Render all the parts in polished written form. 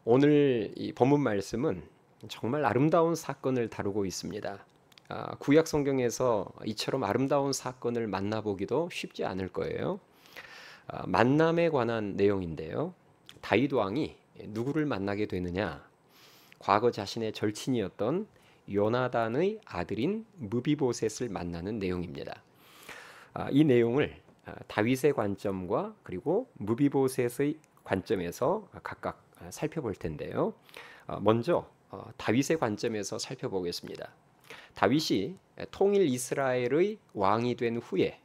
오늘 이 본문 말씀은 정말 아름다운 사건을 다루고 있습니다. 구약 성경에서 이처럼 아름다운 사건을 만나보기도 쉽지 않을 거예요. 만남에 관한 내용인데요. 다윗 왕이 누구를 만나게 되느냐? 과거 자신의 절친이었던 요나단의 아들인 무비보셋을 만나는 내용입니다. 이 내용을 다윗의 관점과 그리고 무비보셋의 관점에서 각각 살펴볼 텐데요. 먼저 다윗의 관점에서 살펴보겠습니다. 다윗이 통일 이스라엘의 왕이 된 후에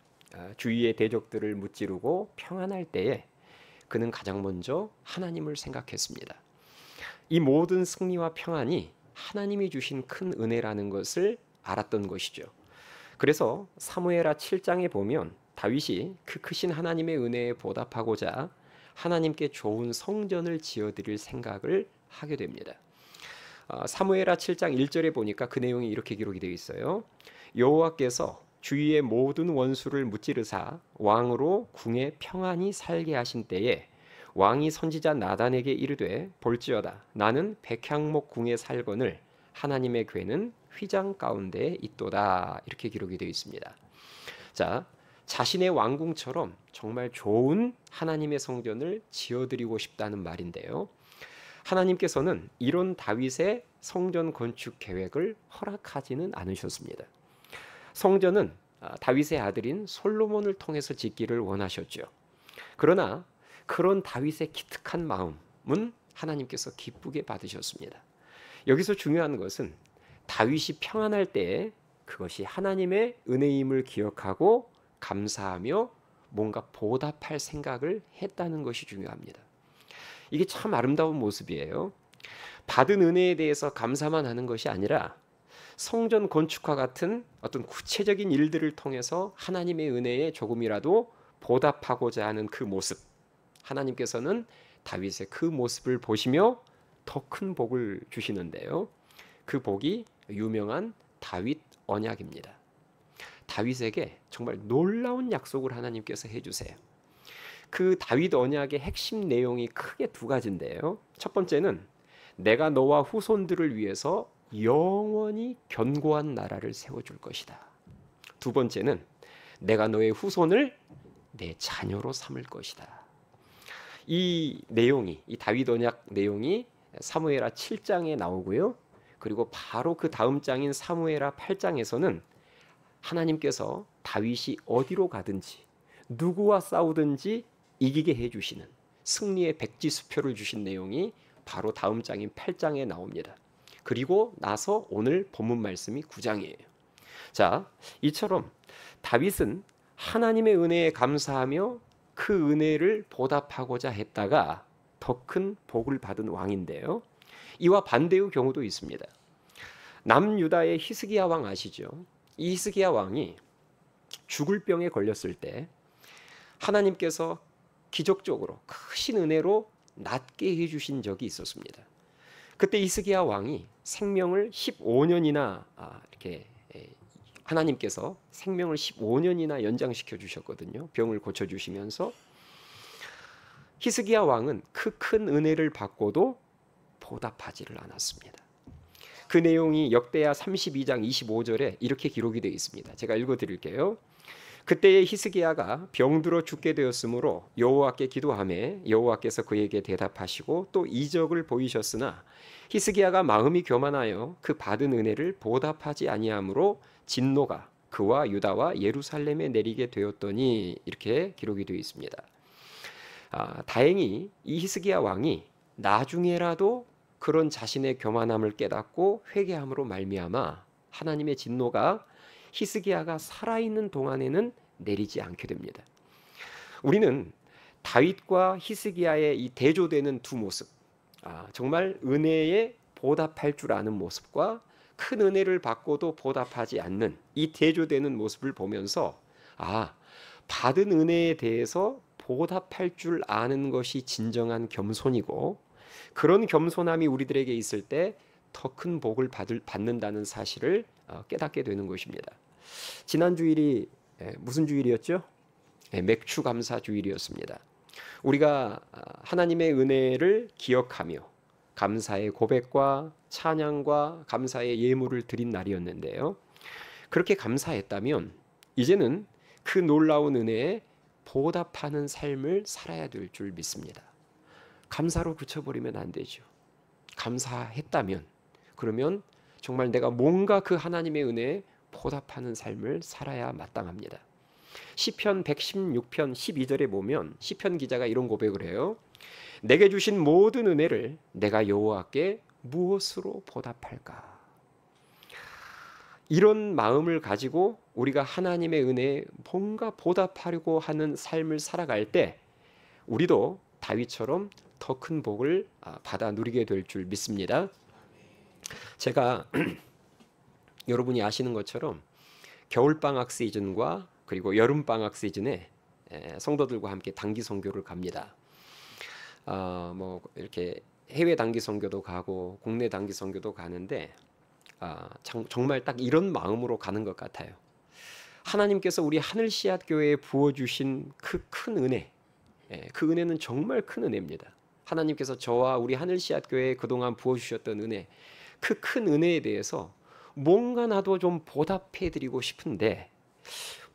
주위의 대적들을 무찌르고 평안할 때에 그는 가장 먼저 하나님을 생각했습니다. 이 모든 승리와 평안이 하나님이 주신 큰 은혜라는 것을 알았던 것이죠. 그래서 사무엘하 7장에 보면 다윗이 그 크신 하나님의 은혜에 보답하고자 하나님께 좋은 성전을 지어드릴 생각을 하게 됩니다. 사무엘하 7장 1절에 보니까 그 내용이 이렇게 기록이 되어 있어요. 여호와께서 주위의 모든 원수를 무찌르사 왕으로 궁에 평안히 살게 하신 때에 왕이 선지자 나단에게 이르되 볼지어다 나는 백향목 궁에 살거늘 하나님의 궤는 휘장 가운데 있도다. 이렇게 기록이 되어 있습니다. 자, 자신의 왕궁처럼 정말 좋은 하나님의 성전을 지어드리고 싶다는 말인데요. 하나님께서는 이런 다윗의 성전 건축 계획을 허락하지는 않으셨습니다. 성전은 다윗의 아들인 솔로몬을 통해서 짓기를 원하셨죠. 그러나 그런 다윗의 기특한 마음은 하나님께서 기쁘게 받으셨습니다. 여기서 중요한 것은 다윗이 평안할 때에 그것이 하나님의 은혜임을 기억하고 감사하며 뭔가 보답할 생각을 했다는 것이 중요합니다. 이게 참 아름다운 모습이에요. 받은 은혜에 대해서 감사만 하는 것이 아니라 성전 건축과 같은 어떤 구체적인 일들을 통해서 하나님의 은혜에 조금이라도 보답하고자 하는 그 모습, 하나님께서는 다윗의 그 모습을 보시며 더 큰 복을 주시는데요. 그 복이 유명한 다윗 언약입니다. 다윗에게 정말 놀라운 약속을 하나님께서 해주세요. 그 다윗 언약의 핵심 내용이 크게 두 가지인데요. 첫 번째는 내가 너와 후손들을 위해서 영원히 견고한 나라를 세워줄 것이다. 두 번째는 내가 너의 후손을 내 자녀로 삼을 것이다. 이 내용이, 이 다윗 언약 내용이 사무엘하 7장에 나오고요. 그리고 바로 그 다음 장인 사무엘하 8장에서는 하나님께서 다윗이 어디로 가든지 누구와 싸우든지 이기게 해주시는 승리의 백지수표를 주신 내용이 바로 다음 장인 8장에 나옵니다. 그리고 나서 오늘 본문 말씀이 9장이에요. 자, 이처럼 다윗은 하나님의 은혜에 감사하며 그 은혜를 보답하고자 했다가 더 큰 복을 받은 왕인데요. 이와 반대의 경우도 있습니다. 남유다의 히스기야 왕 아시죠? 이 히스기야 왕이 죽을 병에 걸렸을 때 하나님께서 기적적으로 크신 은혜로 낫게 해주신 적이 있었습니다. 그때 히스기야 왕이 생명을 15년이나 이렇게 하나님께서 생명을 15년이나 연장시켜 주셨거든요. 병을 고쳐 주시면서 히스기야 왕은 그 큰 은혜를 받고도 보답하지를 않았습니다. 그 내용이 역대하 32장 25절에 이렇게 기록이 되어 있습니다. 제가 읽어 드릴게요. 그때에 히스기야가 병들어 죽게 되었으므로 여호와께 기도하매 여호와께서 그에게 대답하시고 또 이적을 보이셨으나 히스기야가 마음이 교만하여 그 받은 은혜를 보답하지 아니하므로 진노가 그와 유다와 예루살렘에 내리게 되었더니 이렇게 기록이 되어 있습니다. 다행히 이 히스기야 왕이 나중에라도 그런 자신의 교만함을 깨닫고 회개함으로 말미암아 하나님의 진노가 히스기야가 살아있는 동안에는 내리지 않게 됩니다. 우리는 다윗과 히스기야의 이 대조되는 두 모습, 정말 은혜에 보답할 줄 아는 모습과 큰 은혜를 받고도 보답하지 않는 이 대조되는 모습을 보면서 받은 은혜에 대해서 보답할 줄 아는 것이 진정한 겸손이고 그런 겸손함이 우리들에게 있을 때 더 큰 복을 받는다는 사실을 깨닫게 되는 것입니다. 지난 주일이 무슨 주일이었죠? 맥추 감사 주일이었습니다. 우리가 하나님의 은혜를 기억하며 감사의 고백과 찬양과 감사의 예물을 드린 날이었는데요. 그렇게 감사했다면 이제는 그 놀라운 은혜에 보답하는 삶을 살아야 될 줄 믿습니다. 감사로 그쳐버리면 안 되죠. 감사했다면 그러면 정말 내가 뭔가 그 하나님의 은혜에 보답하는 삶을 살아야 마땅합니다. 시편 116편 12절에 보면 시편 기자가 이런 고백을 해요. 내게 주신 모든 은혜를 내가 여호와께 무엇으로 보답할까? 이런 마음을 가지고 우리가 하나님의 은혜에 뭔가 보답하려고 하는 삶을 살아갈 때 우리도 다윗처럼 더 큰 복을 받아 누리게 될 줄 믿습니다. 제가 여러분이 아시는 것처럼 겨울방학 시즌과 그리고 여름방학 시즌에 성도들과 함께 단기 선교를 갑니다. 뭐 이렇게 해외 단기 선교도 가고 국내 단기 선교도 가는데 정말 딱 이런 마음으로 가는 것 같아요. 하나님께서 우리 하늘 씨앗 교회에 부어주신 그 큰 은혜, 그 은혜는 정말 큰 은혜입니다. 하나님께서 저와 우리 하늘 씨앗 교회에 그동안 부어주셨던 은혜, 그 큰 은혜에 대해서 뭔가 나도 좀 보답해드리고 싶은데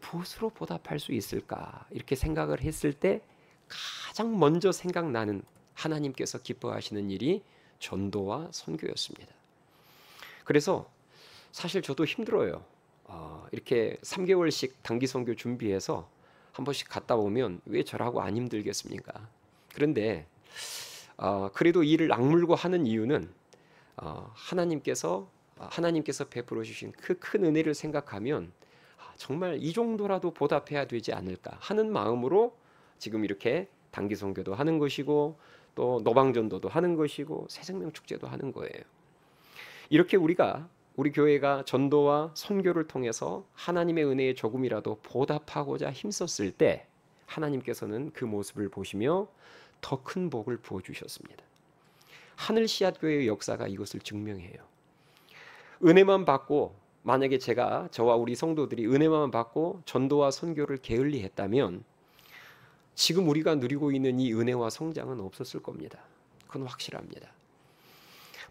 무엇으로 보답할 수 있을까 이렇게 생각을 했을 때 가장 먼저 생각나는 하나님께서 기뻐하시는 일이 전도와 선교였습니다. 그래서 사실 저도 힘들어요. 이렇게 3개월씩 단기 선교 준비해서 한 번씩 갔다 오면 왜 저라고 안 힘들겠습니까? 그런데 그래도 이를 악물고 하는 이유는 하나님께서 베풀어 주신 그 큰 은혜를 생각하면 정말 이 정도라도 보답해야 되지 않을까 하는 마음으로 지금 이렇게 단기 선교도 하는 것이고 또 노방전도도 하는 것이고 새생명 축제도 하는 거예요. 이렇게 우리 교회가 전도와 선교를 통해서 하나님의 은혜에 조금이라도 보답하고자 힘썼을 때 하나님께서는 그 모습을 보시며 더 큰 복을 부어주셨습니다. 하늘 씨앗 교회의 역사가 이것을 증명해요. 은혜만 받고 만약에 저와 우리 성도들이 은혜만 받고 전도와 선교를 게을리했다면 지금 우리가 누리고 있는 이 은혜와 성장은 없었을 겁니다. 그건 확실합니다.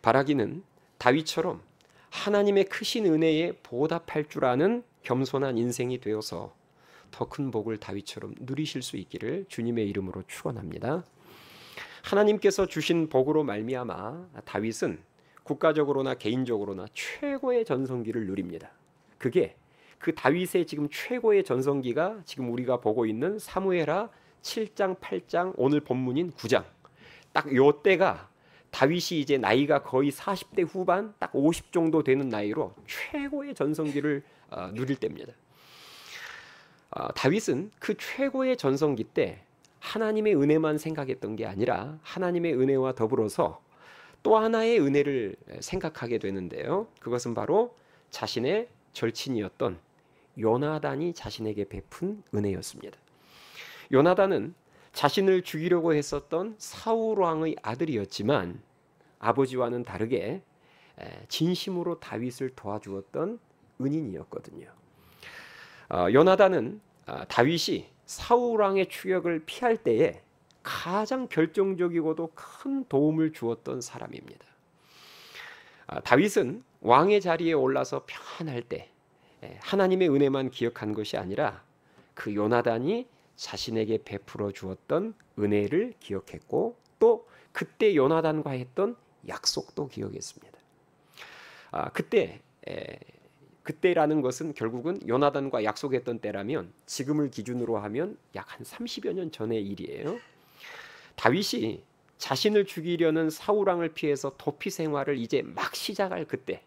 바라기는 다윗처럼 하나님의 크신 은혜에 보답할 줄 아는 겸손한 인생이 되어서 더 큰 복을 다윗처럼 누리실 수 있기를 주님의 이름으로 축원합니다. 하나님께서 주신 복으로 말미암아 다윗은 국가적으로나 개인적으로나 최고의 전성기를 누립니다. 그게 그 다윗의 지금 최고의 전성기가 지금 우리가 보고 있는 사무엘하 7장, 8장, 오늘 본문인 9장. 딱 요 때가 다윗이 이제 나이가 거의 40대 후반, 딱 50 정도 되는 나이로 최고의 전성기를 누릴 때입니다. 다윗은 그 최고의 전성기 때 하나님의 은혜만 생각했던 게 아니라 하나님의 은혜와 더불어서 또 하나의 은혜를 생각하게 되는데요. 그것은 바로 자신의 절친이었던 요나단이 자신에게 베푼 은혜였습니다. 요나단은 자신을 죽이려고 했었던 사울 왕의 아들이었지만 아버지와는 다르게 진심으로 다윗을 도와주었던 은인이었거든요. 요나단은 다윗이 사울 왕의 추격을 피할 때에 가장 결정적이고도 큰 도움을 주었던 사람입니다. 다윗은 왕의 자리에 올라서 평안할 때 하나님의 은혜만 기억한 것이 아니라 그 요나단이 자신에게 베풀어 주었던 은혜를 기억했고 또 그때 요나단과 했던 약속도 기억했습니다. 그때라는 것은 결국은 요나단과 약속했던 때라면 지금을 기준으로 하면 약 한 30여 년 전의 일이에요. 다윗이 자신을 죽이려는 사울 왕을 피해서 도피 생활을 이제 막 시작할 그때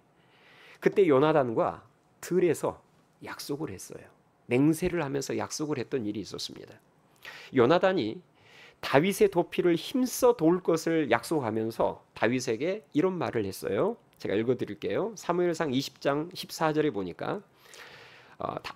요나단과 들에서 약속을 했어요. 맹세를 하면서 약속을 했던 일이 있었습니다. 요나단이 다윗의 도피를 힘써 도울 것을 약속하면서 다윗에게 이런 말을 했어요. 제가 읽어드릴게요. 사무엘상 20장 14절에 보니까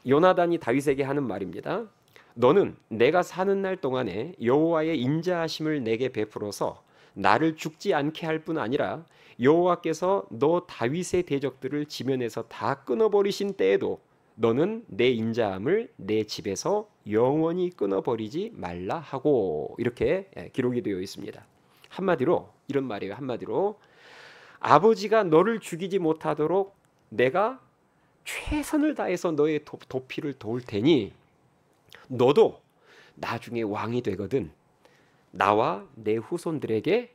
요나단이 다윗에게 하는 말입니다. 너는 내가 사는 날 동안에 여호와의 인자하심을 내게 베풀어서 나를 죽지 않게 할 뿐 아니라 여호와께서 너 다윗의 대적들을 지면에서 다 끊어버리신 때에도 너는 내 인자함을 내 집에서 영원히 끊어버리지 말라 하고 이렇게 기록이 되어 있습니다. 한마디로 이런 말이에요. 한마디로 아버지가 너를 죽이지 못하도록 내가 최선을 다해서 너의 도피를 도울 테니 너도 나중에 왕이 되거든 나와 내 후손들에게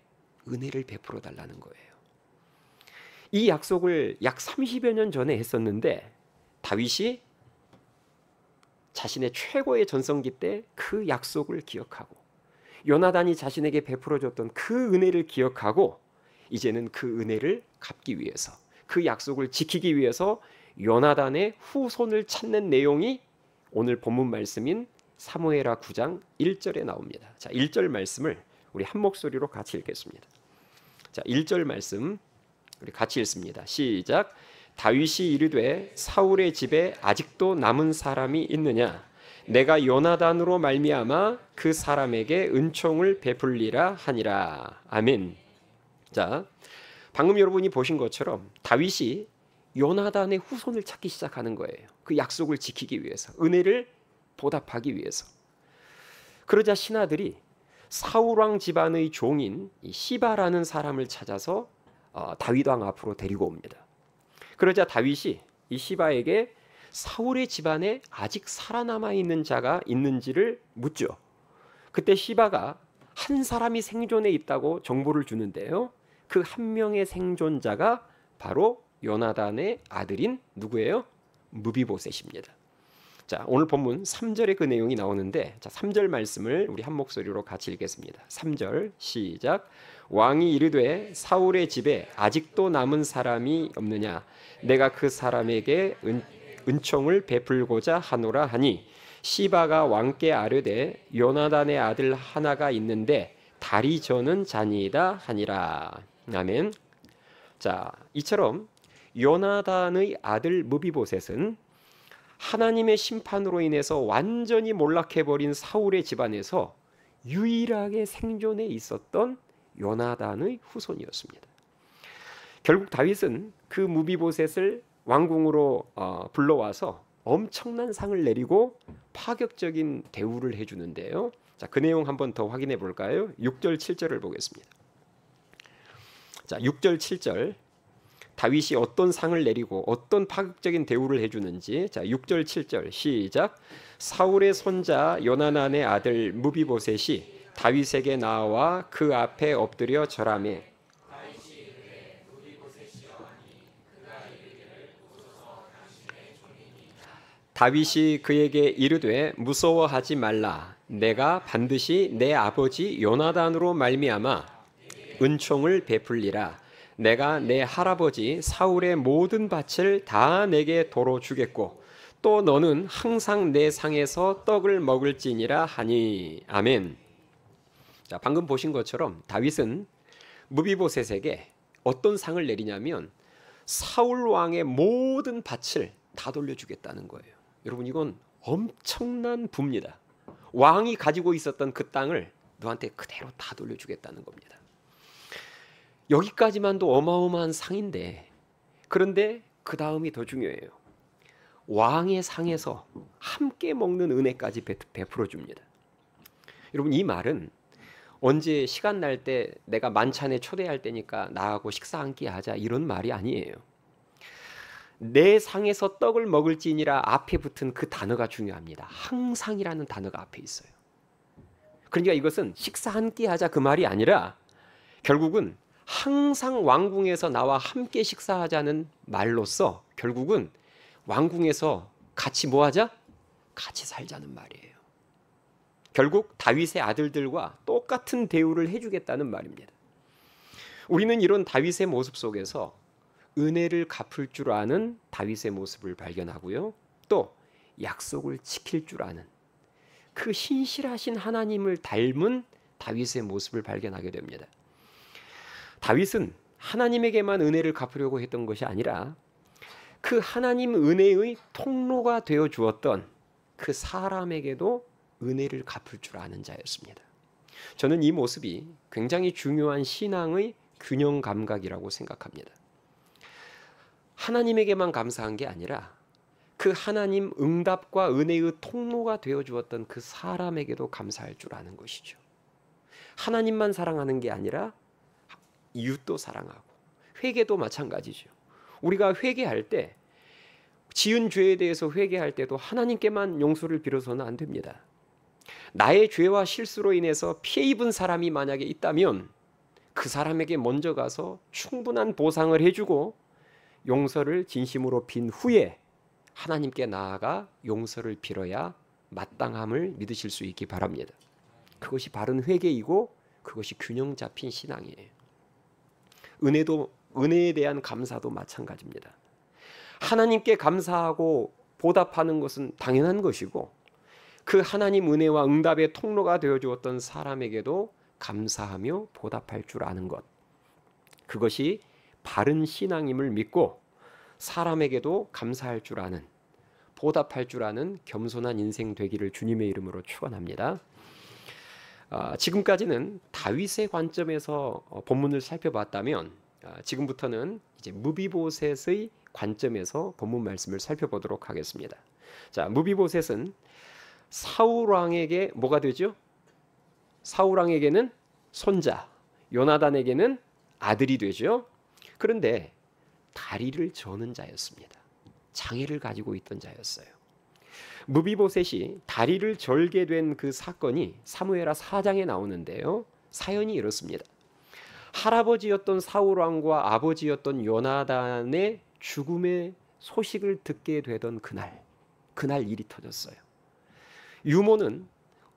은혜를 베풀어 달라는 거예요. 이 약속을 약 30여 년 전에 했었는데 다윗이 자신의 최고의 전성기 때 그 약속을 기억하고 요나단이 자신에게 베풀어줬던 그 은혜를 기억하고 이제는 그 은혜를 갚기 위해서 그 약속을 지키기 위해서 요나단의 후손을 찾는 내용이 오늘 본문 말씀인 사무엘하 9장 1절에 나옵니다. 자, 1절 말씀을 우리 한 목소리로 같이 읽겠습니다. 자, 1절 말씀 우리 같이 읽습니다. 시작. 다윗이 이르되 사울의 집에 아직도 남은 사람이 있느냐? 내가 요나단으로 말미암아 그 사람에게 은총을 베풀리라 하니라. 아멘. 자, 방금 여러분이 보신 것처럼 다윗이 요나단의 후손을 찾기 시작하는 거예요. 그 약속을 지키기 위해서, 은혜를 보답하기 위해서. 그러자 신하들이 사울 왕 집안의 종인 시바라는 사람을 찾아서 다윗 왕 앞으로 데리고 옵니다. 그러자 다윗이 이 시바에게 사울의 집안에 아직 살아남아 있는 자가 있는지를 묻죠. 그때 시바가 한 사람이 생존해 있다고 정보를 주는데요. 그 한 명의 생존자가 바로 요나단의 아들인 누구예요? 무비보셋입니다. 자, 오늘 본문 3절에 그 내용이 나오는데 자, 3절 말씀을 우리 한 목소리로 같이 읽겠습니다. 3절 시작. 왕이 이르되 사울의 집에 아직도 남은 사람이 없느냐? 내가 그 사람에게 은총을 베풀고자 하노라 하니 시바가 왕께 아뢰되 요나단의 아들 하나가 있는데 다리 저는 자니이다 하니라. 아멘. 자, 이처럼 요나단의 아들 무비보셋은 하나님의 심판으로 인해서 완전히 몰락해버린 사울의 집안에서 유일하게 생존해 있었던 요나단의 후손이었습니다. 결국 다윗은 그 무비보셋을 왕궁으로 불러와서 엄청난 상을 내리고 파격적인 대우를 해주는데요. 자, 그 내용 한번 더 확인해 볼까요? 6절 7절을 보겠습니다. 자, 6절 7절 다윗이 어떤 상을 내리고 어떤 파격적인 대우를 해주는지 자 6절 7절 시작. 사울의 손자 요나단의 아들 무비보셋이 다윗에게 나와 그 앞에 엎드려 절하매 다윗이 그에게 이르되 무서워하지 말라. 내가 반드시 내 아버지 요나단으로 말미암아 은총을 베풀리라. 내가 내 할아버지 사울의 모든 밭을 다 내게 도로 주겠고 또 너는 항상 내 상에서 떡을 먹을지니라 하니. 아멘. 자, 방금 보신 것처럼 다윗은 무비보셋에게 어떤 상을 내리냐면 사울 왕의 모든 밭을 다 돌려주겠다는 거예요. 여러분, 이건 엄청난 부입니다. 왕이 가지고 있었던 그 땅을 너한테 그대로 다 돌려주겠다는 겁니다. 여기까지만도 어마어마한 상인데, 그런데 그 다음이 더 중요해요. 왕의 상에서 함께 먹는 은혜까지 베풀어 줍니다. 여러분, 이 말은 언제 시간 날 때 내가 만찬에 초대할 때니까 나하고 식사 한 끼 하자 이런 말이 아니에요. 내 상에서 떡을 먹을지니라 앞에 붙은 그 단어가 중요합니다. 항상이라는 단어가 앞에 있어요. 그러니까 이것은 식사 한 끼 하자 그 말이 아니라 결국은 항상 왕궁에서 나와 함께 식사하자는 말로써 결국은 왕궁에서 같이 뭐 하자? 같이 살자는 말이에요. 결국 다윗의 아들들과 똑같은 대우를 해주겠다는 말입니다. 우리는 이런 다윗의 모습 속에서 은혜를 갚을 줄 아는 다윗의 모습을 발견하고요. 또 약속을 지킬 줄 아는 그 신실하신 하나님을 닮은 다윗의 모습을 발견하게 됩니다. 다윗은 하나님에게만 은혜를 갚으려고 했던 것이 아니라 그 하나님 은혜의 통로가 되어 주었던 그 사람에게도 은혜를 갚을 줄 아는 자였습니다. 저는 이 모습이 굉장히 중요한 신앙의 균형 감각이라고 생각합니다. 하나님에게만 감사한 게 아니라 그 하나님 응답과 은혜의 통로가 되어 주었던 그 사람에게도 감사할 줄 아는 것이죠. 하나님만 사랑하는 게 아니라 이웃도 사랑하고, 회개도 마찬가지죠. 우리가 회개할 때, 지은 죄에 대해서 회개할 때도 하나님께만 용서를 빌어서는 안 됩니다. 나의 죄와 실수로 인해서 피해 입은 사람이 만약에 있다면 그 사람에게 먼저 가서 충분한 보상을 해주고 용서를 진심으로 빈 후에 하나님께 나아가 용서를 빌어야 마땅함을 믿으실 수 있기 바랍니다. 그것이 바른 회개이고 그것이 균형 잡힌 신앙이에요. 은혜에 대한 감사도 마찬가지입니다. 하나님께 감사하고 보답하는 것은 당연한 것이고, 그 하나님 은혜와 응답의 통로가 되어 주었던 사람에게도 감사하며 보답할 줄 아는 것, 그것이 바른 신앙임을 믿고 사람에게도 감사할 줄 아는, 보답할 줄 아는 겸손한 인생 되기를 주님의 이름으로 축원합니다. 지금까지는 다윗의 관점에서 본문을 살펴봤다면, 지금부터는 이제 무비보셋의 관점에서 본문 말씀을 살펴보도록 하겠습니다. 자, 무비보셋은 사울 왕에게 뭐가 되죠? 사울 왕에게는 손자, 요나단에게는 아들이 되죠. 그런데 다리를 저는 자였습니다. 장애를 가지고 있던 자였어요. 무비보셋이 다리를 절게 된 그 사건이 사무엘하 4장에 나오는데요. 사연이 이렇습니다. 할아버지였던 사울 왕과 아버지였던 요나단의 죽음의 소식을 듣게 되던 그날 일이 터졌어요. 유모는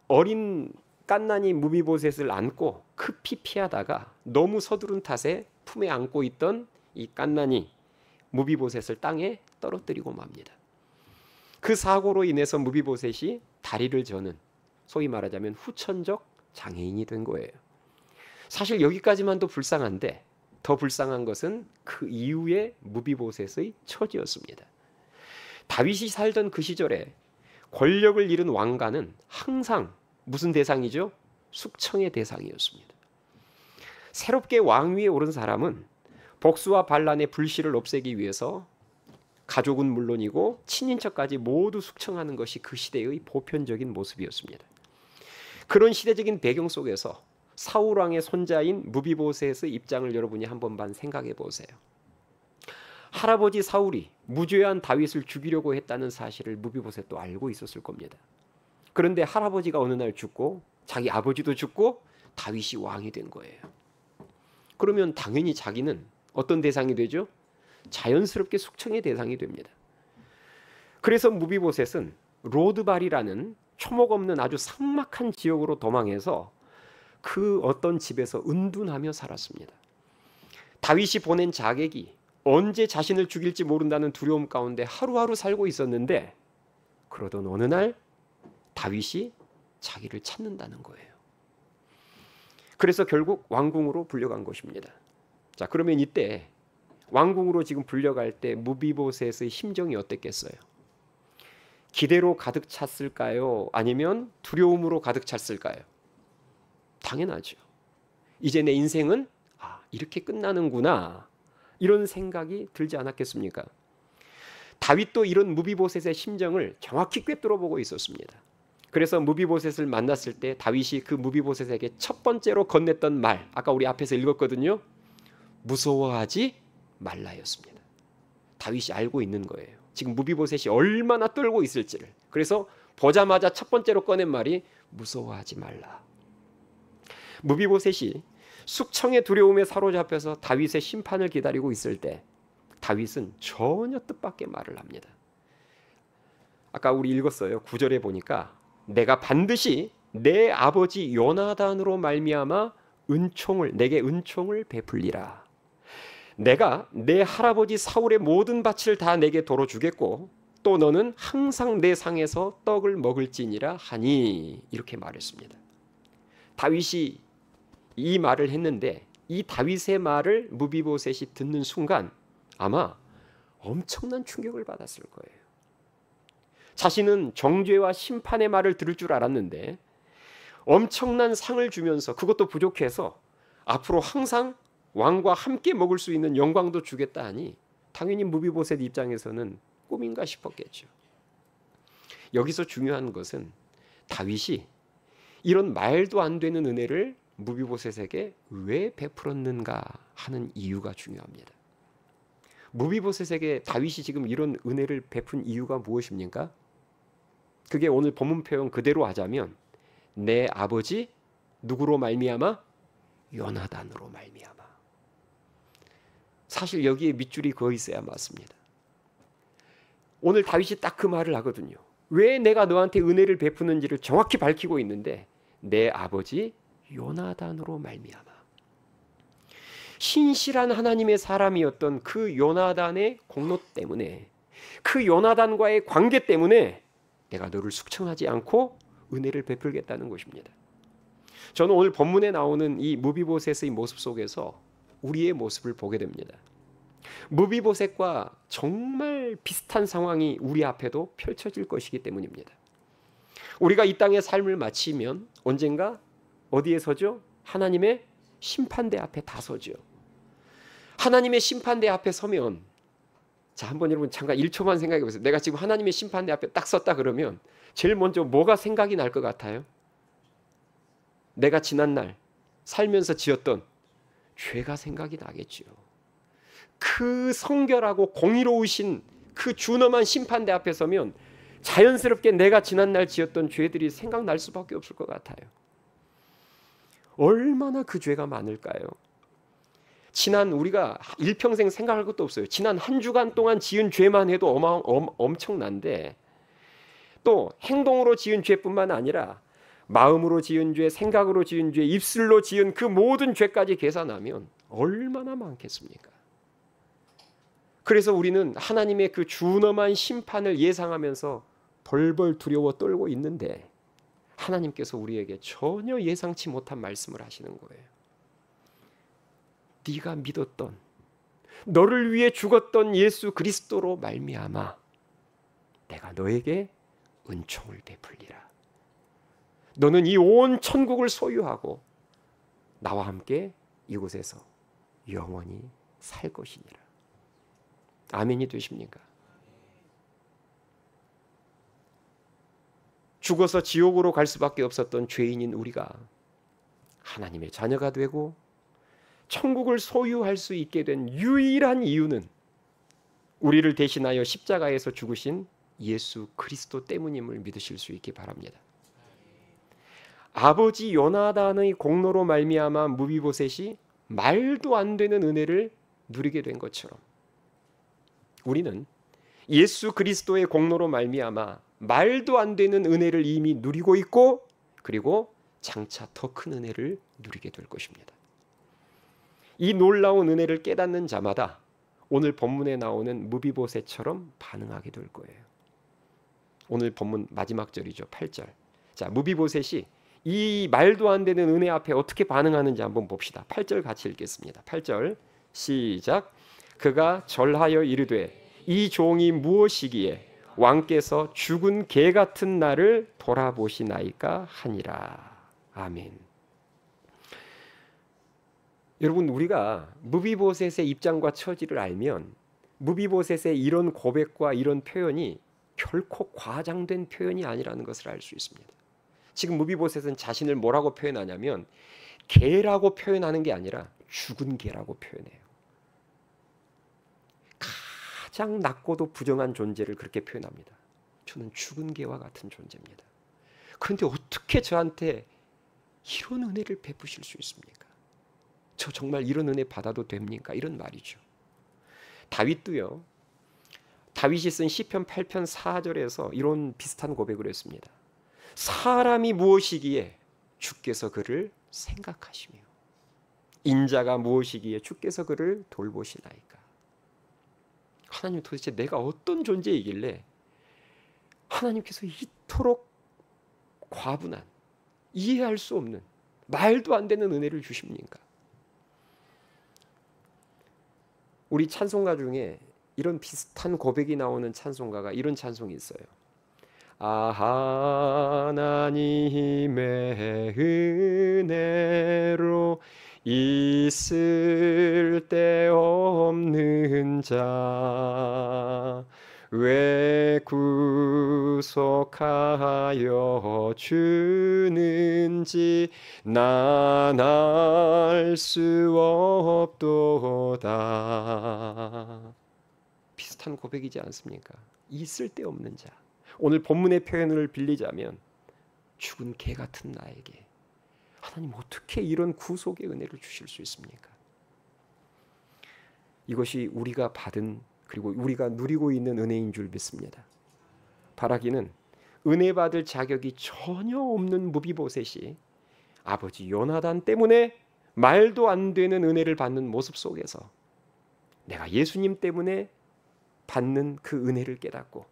어린 갓난이 무비보셋을 안고 급히 피하다가 너무 서두른 탓에 품에 안고 있던 이 갓난이 무비보셋을 땅에 떨어뜨리고 맙니다. 그 사고로 인해서 무비보셋이 다리를 저는, 소위 말하자면 후천적 장애인이 된 거예요. 사실 여기까지만도 불쌍한데 더 불쌍한 것은 그 이후의 무비보셋의 처지였습니다. 다윗이 살던 그 시절에 권력을 잃은 왕가는 항상 무슨 대상이죠? 숙청의 대상이었습니다. 새롭게 왕위에 오른 사람은 복수와 반란의 불씨를 없애기 위해서 가족은 물론이고 친인척까지 모두 숙청하는 것이 그 시대의 보편적인 모습이었습니다. 그런 시대적인 배경 속에서 사울 왕의 손자인 무비보셋의 입장을 여러분이 한 번만 생각해 보세요. 할아버지 사울이 무죄한 다윗을 죽이려고 했다는 사실을 무비보셋도 알고 있었을 겁니다. 그런데 할아버지가 어느 날 죽고 자기 아버지도 죽고 다윗이 왕이 된 거예요. 그러면 당연히 자기는 어떤 대상이 되죠? 자연스럽게 숙청의 대상이 됩니다. 그래서 무비보셋은 로드발이라는 초목 없는 아주 삭막한 지역으로 도망해서 그 어떤 집에서 은둔하며 살았습니다. 다윗이 보낸 자객이 언제 자신을 죽일지 모른다는 두려움 가운데 하루하루 살고 있었는데, 그러던 어느 날 다윗이 자기를 찾는다는 거예요. 그래서 결국 왕궁으로 불려간 것입니다. 자, 그러면 이때 왕궁으로 지금 불려갈 때 무비보셋의 심정이 어땠겠어요? 기대로 가득 찼을까요? 아니면 두려움으로 가득 찼을까요? 당연하죠. 이제 내 인생은 이렇게 끝나는구나, 이런 생각이 들지 않았겠습니까? 다윗도 이런 무비보셋의 심정을 정확히 꿰뚫어 보고 있었습니다. 그래서 무비보셋을 만났을 때 다윗이 그 무비보셋에게 첫 번째로 건넸던 말, 아까 우리 앞에서 읽었거든요. 무서워하지 말라였습니다. 다윗이 알고 있는 거예요. 지금 무비보셋이 얼마나 떨고 있을지를. 그래서 보자마자 첫 번째로 꺼낸 말이 무서워하지 말라. 무비보셋이 숙청의 두려움에 사로잡혀서 다윗의 심판을 기다리고 있을 때 다윗은 전혀 뜻밖의 말을 합니다. 아까 우리 읽었어요. 9절에 보니까 내가 반드시 내 아버지 요나단으로 말미암아 내게 은총을 베풀리라. 내가 내 할아버지 사울의 모든 밭을 다 내게 도로 주겠고 또 너는 항상 내 상에서 떡을 먹을지니라 하니, 이렇게 말했습니다. 다윗이 이 말을 했는데 이 다윗의 말을 무비보셋이 듣는 순간 아마 엄청난 충격을 받았을 거예요. 자신은 정죄와 심판의 말을 들을 줄 알았는데 엄청난 상을 주면서 그것도 부족해서 앞으로 항상 왕과 함께 먹을 수 있는 영광도 주겠다 하니 당연히 무비보셋 입장에서는 꿈인가 싶었겠죠. 여기서 중요한 것은 다윗이 이런 말도 안 되는 은혜를 무비보셋에게 왜 베풀었는가 하는 이유가 중요합니다. 무비보셋에게 다윗이 지금 이런 은혜를 베푼 이유가 무엇입니까? 그게 오늘 본문 표현 그대로 하자면 내 아버지 누구로 말미암아? 요나단으로 말미암아. 사실 여기에 밑줄이 그어 있어야 맞습니다. 오늘 다윗이 딱 그 말을 하거든요. 왜 내가 너한테 은혜를 베푸는지를 정확히 밝히고 있는데 내 아버지 요나단으로 말미암아. 신실한 하나님의 사람이었던 그 요나단의 공로 때문에, 그 요나단과의 관계 때문에 내가 너를 숙청하지 않고 은혜를 베풀겠다는 것입니다. 저는 오늘 본문에 나오는 이 무비보셋의 모습 속에서 우리의 모습을 보게 됩니다. 무비보셋과 정말 비슷한 상황이 우리 앞에도 펼쳐질 것이기 때문입니다. 우리가 이 땅의 삶을 마치면 언젠가 어디에 서죠? 하나님의 심판대 앞에 다 서죠. 하나님의 심판대 앞에 서면, 자, 한번 여러분 잠깐 1초만 생각해 보세요. 내가 지금 하나님의 심판대 앞에 딱 섰다 그러면 제일 먼저 뭐가 생각이 날 것 같아요? 내가 지난날 살면서 지었던 죄가 생각이 나겠죠. 그 성결하고 공의로우신 그 준엄한 심판대 앞에 서면 자연스럽게 내가 지난날 지었던 죄들이 생각날 수밖에 없을 것 같아요. 얼마나 그 죄가 많을까요? 지난 우리가 일평생 생각할 것도 없어요. 지난 한 주간 동안 지은 죄만 해도 엄청난데, 또 행동으로 지은 죄뿐만 아니라 마음으로 지은 죄, 생각으로 지은 죄, 입술로 지은 그 모든 죄까지 계산하면 얼마나 많겠습니까? 그래서 우리는 하나님의 그 준엄한 심판을 예상하면서 벌벌 두려워 떨고 있는데 하나님께서 우리에게 전혀 예상치 못한 말씀을 하시는 거예요. 네가 믿었던, 너를 위해 죽었던 예수 그리스도로 말미암아 내가 너에게 은총을 베풀리라. 너는 이 온 천국을 소유하고 나와 함께 이곳에서 영원히 살 것이니라. 아멘이 되십니까? 죽어서 지옥으로 갈 수밖에 없었던 죄인인 우리가 하나님의 자녀가 되고 천국을 소유할 수 있게 된 유일한 이유는 우리를 대신하여 십자가에서 죽으신 예수 그리스도 때문임을 믿으실 수 있기 바랍니다. 아버지 요나단의 공로로 말미암아 무비보셋이 말도 안 되는 은혜를 누리게 된 것처럼 우리는 예수 그리스도의 공로로 말미암아 말도 안 되는 은혜를 이미 누리고 있고, 그리고 장차 더 큰 은혜를 누리게 될 것입니다. 이 놀라운 은혜를 깨닫는 자마다 오늘 본문에 나오는 무비보셋처럼 반응하게 될 거예요. 오늘 본문 마지막 절이죠. 8절. 자, 무비보셋이 이 말도 안 되는 은혜 앞에 어떻게 반응하는지 한번 봅시다. 8절 같이 읽겠습니다. 8절 시작. 그가 절하여 이르되 이 종이 무엇이기에 왕께서 죽은 개 같은 나를 돌아보시나이까 하니라. 아멘. 여러분, 우리가 무비보셋의 입장과 처지를 알면 무비보셋의 이런 고백과 이런 표현이 결코 과장된 표현이 아니라는 것을 알 수 있습니다. 지금 무비보셋은 자신을 뭐라고 표현하냐면 개라고 표현하는 게 아니라 죽은 개라고 표현해요. 가장 낮고도 부정한 존재를 그렇게 표현합니다. 저는 죽은 개와 같은 존재입니다. 그런데 어떻게 저한테 이런 은혜를 베푸실 수 있습니까? 저 정말 이런 은혜 받아도 됩니까? 이런 말이죠. 다윗도요. 다윗이 쓴 시편 8편 4절에서 이런 비슷한 고백을 했습니다. 사람이 무엇이기에 주께서 그를 생각하시며 인자가 무엇이기에 주께서 그를 돌보시나이까. 하나님, 도대체 내가 어떤 존재이길래 하나님께서 이토록 과분한, 이해할 수 없는, 말도 안 되는 은혜를 주십니까? 우리 찬송가 중에 이런 비슷한 고백이 나오는 찬송가가 이런 찬송이 있어요. 하나님의 은혜로 있을 데 없는 자 왜 구속하여 주는지 난 알 수 없도다. 비슷한 고백이지 않습니까? 이 쓸데없는 자. 오늘 본문의 표현을 빌리자면 죽은 개 같은 나에게 하나님 어떻게 이런 구속의 은혜를 주실 수 있습니까? 이것이 우리가 받은 그리고 우리가 누리고 있는 은혜인 줄 믿습니다. 바라기는 은혜 받을 자격이 전혀 없는 무비보셋이 아버지 요나단 때문에 말도 안 되는 은혜를 받는 모습 속에서 내가 예수님 때문에 받는 그 은혜를 깨닫고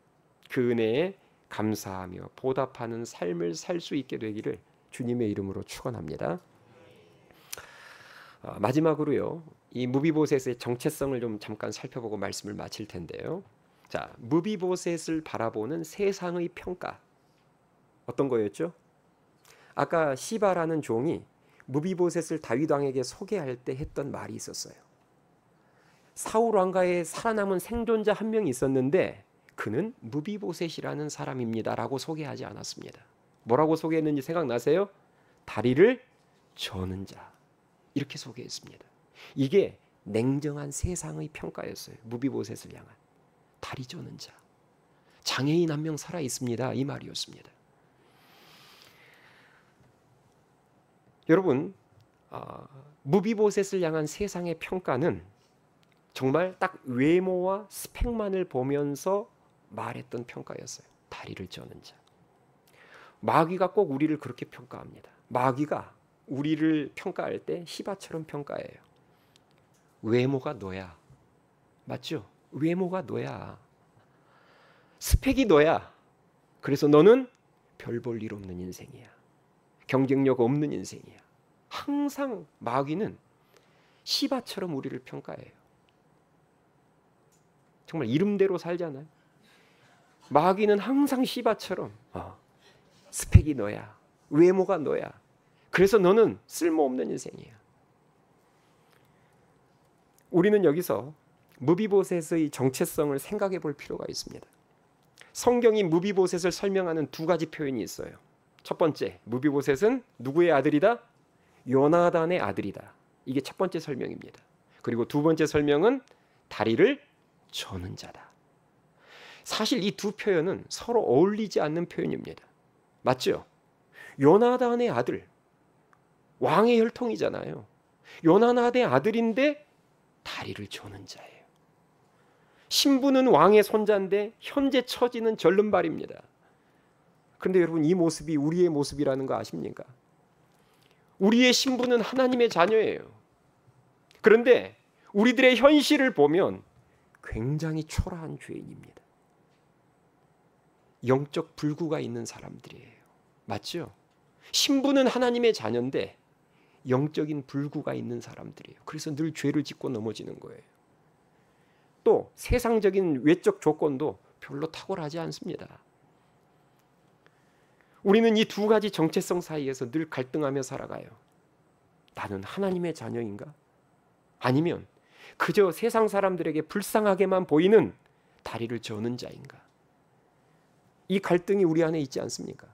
그 은혜에 감사하며 보답하는 삶을 살 수 있게 되기를 주님의 이름으로 축원합니다. 마지막으로요. 이 무비보셋의 정체성을 좀 잠깐 살펴보고 말씀을 마칠 텐데요. 자, 무비보셋을 바라보는 세상의 평가. 어떤 거였죠? 아까 시바라는 종이 무비보셋을 다윗 왕에게 소개할 때 했던 말이 있었어요. 사울 왕가에 살아남은 생존자 한 명이 있었는데 그는 무비보셋이라는 사람입니다라고 소개하지 않았습니다. 뭐라고 소개했는지 생각나세요? 다리를 저는 자. 이렇게 소개했습니다. 이게 냉정한 세상의 평가였어요. 무비보셋을 향한 다리 저는 자. 장애인 한 명 살아 있습니다. 이 말이었습니다. 여러분, 무비보셋을 향한 세상의 평가는 정말 딱 외모와 스펙만을 보면서 말했던 평가였어요. 다리를 저는 자. 마귀가 꼭 우리를 그렇게 평가합니다. 마귀가 우리를 평가할 때 시바처럼 평가해요. 외모가 너야. 맞죠? 외모가 너야. 스펙이 너야. 그래서 너는 별 볼 일 없는 인생이야. 경쟁력 없는 인생이야. 항상 마귀는 시바처럼 우리를 평가해요. 정말 이름대로 살잖아요. 마귀는 항상 시바처럼 스펙이 너야. 외모가 너야. 그래서 너는 쓸모없는 인생이야. 우리는 여기서 무비보셋의 정체성을 생각해 볼 필요가 있습니다. 성경이 무비보셋을 설명하는 두 가지 표현이 있어요. 첫 번째, 무비보셋은 누구의 아들이다? 요나단의 아들이다. 이게 첫 번째 설명입니다. 그리고 두 번째 설명은 다리를 저는 자다. 사실 이 두 표현은 서로 어울리지 않는 표현입니다. 맞죠? 요나단의 아들, 왕의 혈통이잖아요. 요나단의 아들인데 다리를 저는 자예요. 신부는 왕의 손자인데 현재 처지는 절름발입니다. 그런데 여러분, 이 모습이 우리의 모습이라는 거 아십니까? 우리의 신부는 하나님의 자녀예요. 그런데 우리들의 현실을 보면 굉장히 초라한 죄인입니다. 영적 불구가 있는 사람들이에요. 맞죠? 신부는 하나님의 자녀인데 영적인 불구가 있는 사람들이에요. 그래서 늘 죄를 짓고 넘어지는 거예요. 또 세상적인 외적 조건도 별로 탁월하지 않습니다. 우리는 이 두 가지 정체성 사이에서 늘 갈등하며 살아가요. 나는 하나님의 자녀인가? 아니면 그저 세상 사람들에게 불쌍하게만 보이는 다리를 저는 자인가? 이 갈등이 우리 안에 있지 않습니까?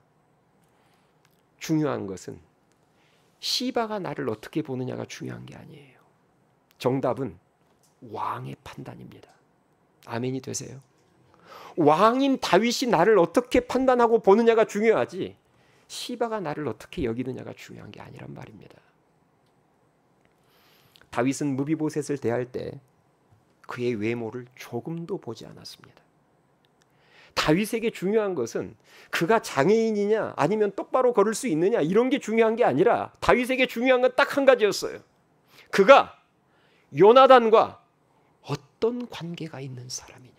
중요한 것은 시바가 나를 어떻게 보느냐가 중요한 게 아니에요. 정답은 왕의 판단입니다. 아멘이 되세요? 왕인 다윗이 나를 어떻게 판단하고 보느냐가 중요하지 시바가 나를 어떻게 여기느냐가 중요한 게 아니란 말입니다. 다윗은 무비보셋을 대할 때 그의 외모를 조금도 보지 않았습니다. 다윗에게 중요한 것은 그가 장애인이냐 아니면 똑바로 걸을 수 있느냐 이런 게 중요한 게 아니라 다윗에게 중요한 건 딱 한 가지였어요. 그가 요나단과 어떤 관계가 있는 사람이냐.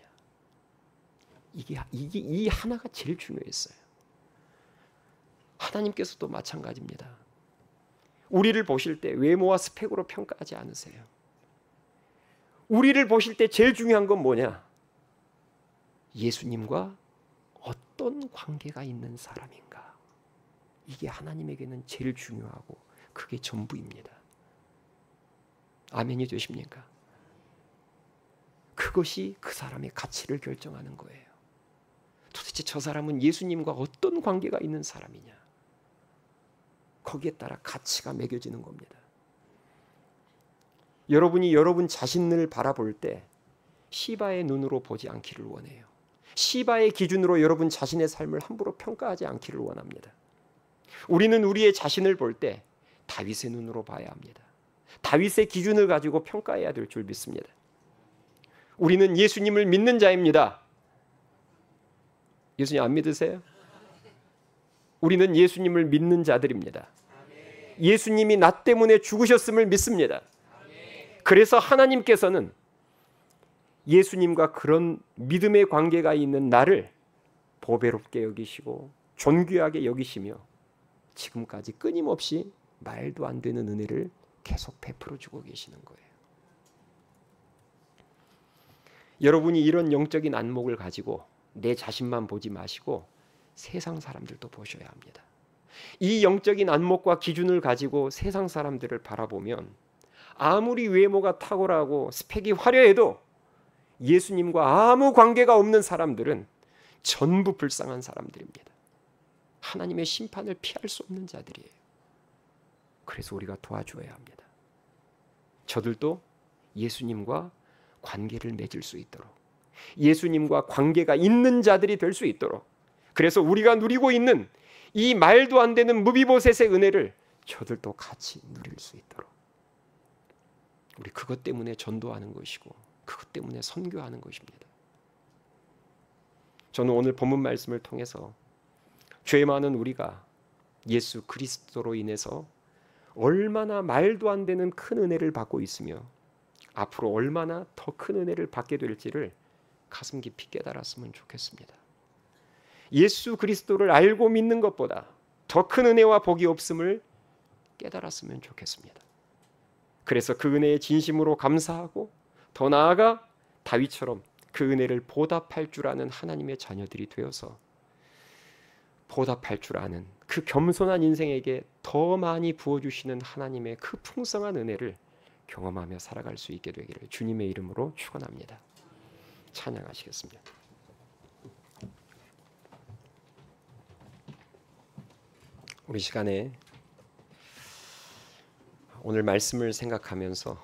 이 하나가 제일 중요했어요. 하나님께서도 마찬가지입니다. 우리를 보실 때 외모와 스펙으로 평가하지 않으세요. 우리를 보실 때 제일 중요한 건 뭐냐? 예수님과 어떤 관계가 있는 사람인가? 이게 하나님에게는 제일 중요하고 그게 전부입니다. 아멘이 되십니까? 그것이 그 사람의 가치를 결정하는 거예요. 도대체 저 사람은 예수님과 어떤 관계가 있는 사람이냐, 거기에 따라 가치가 매겨지는 겁니다. 여러분이 여러분 자신을 바라볼 때 시바의 눈으로 보지 않기를 원해요. 시바의 기준으로 여러분 자신의 삶을 함부로 평가하지 않기를 원합니다. 우리는 우리의 자신을 볼 때 다윗의 눈으로 봐야 합니다. 다윗의 기준을 가지고 평가해야 될 줄 믿습니다. 우리는 예수님을 믿는 자입니다. 예수님 안 믿으세요? 우리는 예수님을 믿는 자들입니다. 예수님이 나 때문에 죽으셨음을 믿습니다. 그래서 하나님께서는 예수님과 그런 믿음의 관계가 있는 나를 보배롭게 여기시고 존귀하게 여기시며 지금까지 끊임없이 말도 안 되는 은혜를 계속 베풀어 주고 계시는 거예요. 여러분이 이런 영적인 안목을 가지고 내 자신만 보지 마시고 세상 사람들도 보셔야 합니다. 이 영적인 안목과 기준을 가지고 세상 사람들을 바라보면 아무리 외모가 탁월하고 스펙이 화려해도 예수님과 아무 관계가 없는 사람들은 전부 불쌍한 사람들입니다. 하나님의 심판을 피할 수 없는 자들이에요. 그래서 우리가 도와줘야 합니다. 저들도 예수님과 관계를 맺을 수 있도록, 예수님과 관계가 있는 자들이 될 수 있도록, 그래서 우리가 누리고 있는 이 말도 안 되는 무비보셋의 은혜를 저들도 같이 누릴 수 있도록, 우리 그것 때문에 전도하는 것이고 그것 때문에 선교하는 것입니다. 저는 오늘 본문 말씀을 통해서 죄 많은 우리가 예수 그리스도로 인해서 얼마나 말도 안 되는 큰 은혜를 받고 있으며 앞으로 얼마나 더 큰 은혜를 받게 될지를 가슴 깊이 깨달았으면 좋겠습니다. 예수 그리스도를 알고 믿는 것보다 더 큰 은혜와 복이 없음을 깨달았으면 좋겠습니다. 그래서 그 은혜에 진심으로 감사하고 더 나아가 다윗처럼 그 은혜를 보답할 줄 아는 하나님의 자녀들이 되어서 보답할 줄 아는 그 겸손한 인생에게 더 많이 부어주시는 하나님의 그 풍성한 은혜를 경험하며 살아갈 수 있게 되기를 주님의 이름으로 축원합니다. 찬양하시겠습니다. 우리 시간에 오늘 말씀을 생각하면서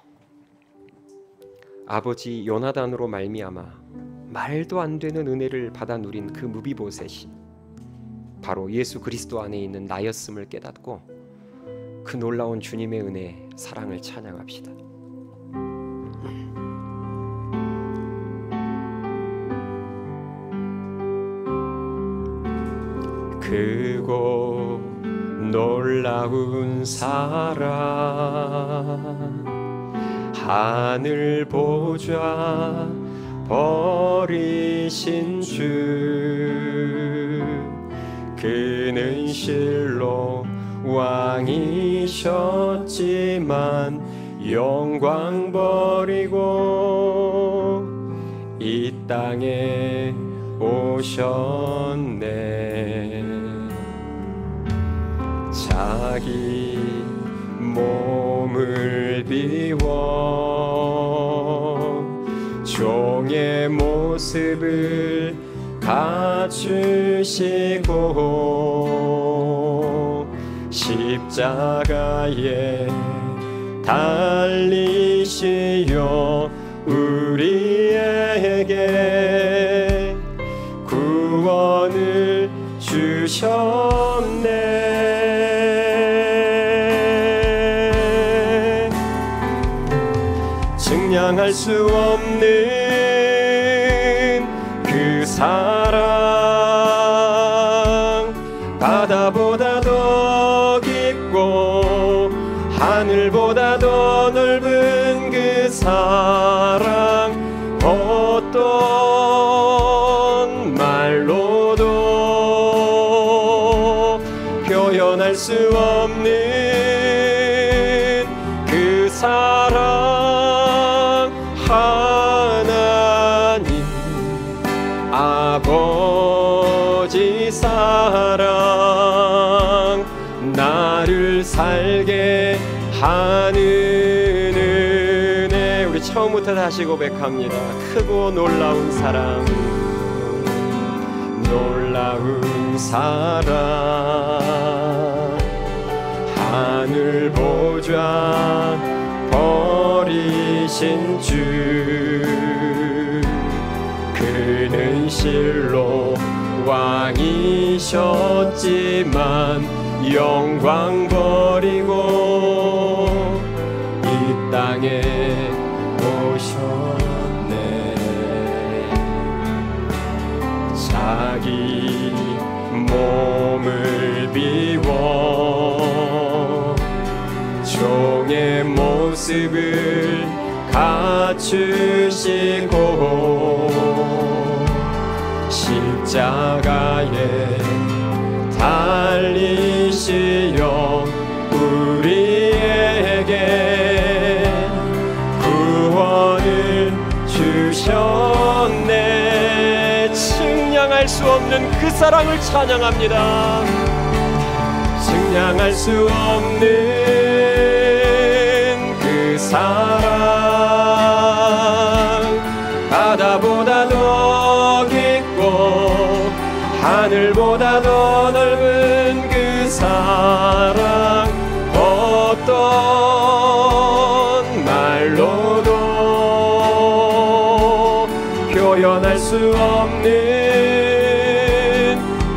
아버지 요나단으로 말미암아 말도 안 되는 은혜를 받아 누린 그 무비보셋이 바로 예수 그리스도 안에 있는 나였음을 깨닫고 그 놀라운 주님의 은혜, 사랑을 찬양합시다. 크고 놀라운 사랑, 하늘 보좌 버리신 주, 그는 실로 왕이셨지만 영광 버리고 이 땅에 오셨네. 자기 몸을 비워 종의 모습을 갖추시고 십자가에 달리시어 우리에게 구원을 주셨네. 증량할 수 없는 그 사랑, 바다보다 더 깊고 하늘보다 더 넓은 그 사랑, 어떤 말로도 표현할 수 없는 그 사랑, 하나님 아버지 사랑, 나를 살게 하는 은혜. 우리 처음부터 다시 고백합니다. 크고 놀라운 사랑, 놀라운 사랑. 하늘 보좌 버리신 주, 그는 실로 왕이셨지만 영광 버리고 이 땅에 오셨네. 자기 몸을 비워 종의 모습을 갖추시고 십자가에 달리시어 우리에게 구원을 주셨네. 측량할 수 없는 그 사랑을 찬양합니다. 측량할 수 없는 그 사랑, 바다보다 더 깊고 하늘보다 더 넓은 그 사랑, 어떤 말로도 표현할 수 없는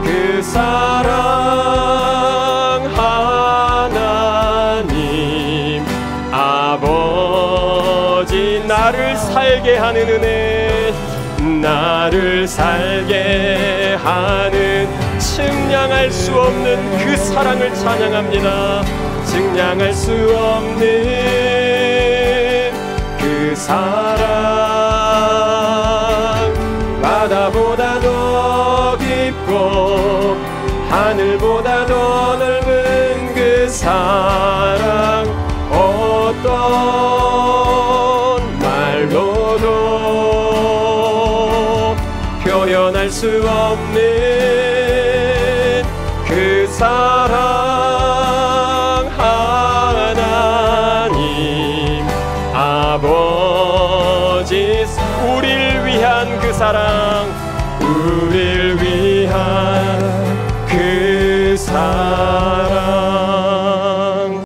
그 사랑. 하나님 아버지, 나를 살게 하는 은혜, 나를 살게 하는 측량할 수 없는 그 사랑을 찬양합니다. 측량할 수 없는 그 사랑, 바다보다 더 깊고 하늘보다 더 넓은 그 사랑, 어떤 말로도 표현할 수 없는 그 사랑. 하나님 아버지, 우릴 위한 그 사랑, 우릴 위한 그 사랑.